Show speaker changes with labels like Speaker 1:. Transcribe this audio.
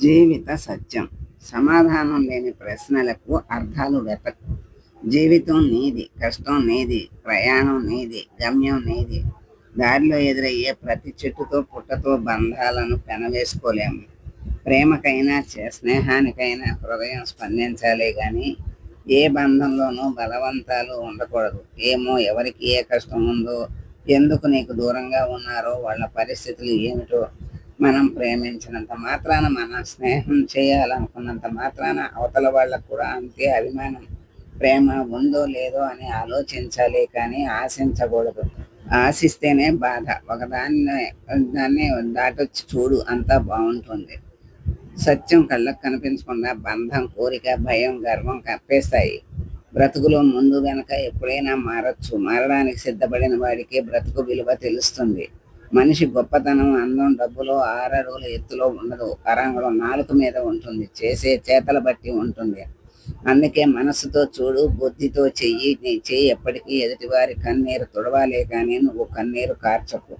Speaker 1: జీవిత సత్యం. సమాధానం లేని ప్రశ్నలకు అర్థాలు వెతకు. జీవితం నీది, కష్టం నీది, ప్రయాణం నీది, గమ్యం నీది. దారిలో ఎదురయ్యే ప్రతి చెట్టుతో పుట్టతో బంధాలను పెనవేసుకోలేము. ప్రేమకైనా స్నేహానికైనా హృదయం స్పందించాలే కానీ ఏ బంధంలోనూ బలవంతాలు ఉండకూడదు. ఏమో ఎవరికి ఏ కష్టం ఉందో, ఎందుకు నీకు దూరంగా ఉన్నారో, వాళ్ళ పరిస్థితులు ఏమిటో. మనం ప్రేమించినంత మాత్రాన, మన స్నేహం చేయాలనుకున్నంత మాత్రాన అవతల వాళ్ళకు కూడా అంతే అభిమానం, ప్రేమ ఉందో లేదో అని ఆలోచించాలి కానీ ఆశించకూడదు. ఆశిస్తేనే బాధ. దాన్ని దాటొచ్చి చూడు, అంతా బాగుంటుంది. సత్యం కళ్ళకు కనిపించకుండా బంధం, కోరిక, భయం, గర్వం కప్పేస్తాయి. బ్రతుకులో ముందు వెనక ఎప్పుడైనా మారచ్చు. మారడానికి సిద్ధపడిన వాడికే బ్రతుకు విలువ తెలుస్తుంది. మనిషి గొప్పతనం, అందం డబ్బులో 6 అడుగుల ఎత్తులో ఉండదు. అరంగుళం నాలుక మీద ఉంటుంది. చేసే చేతల బట్టి ఉంటుంది. అందుకే మనస్సుతో చూడు, బుద్ధితో చెయ్యి. నీ చెయ్యి ఎప్పటికీ ఎదుటివారి కన్నీరు తుడవాలే కానీ నువ్వు కన్నీరు కార్చకు.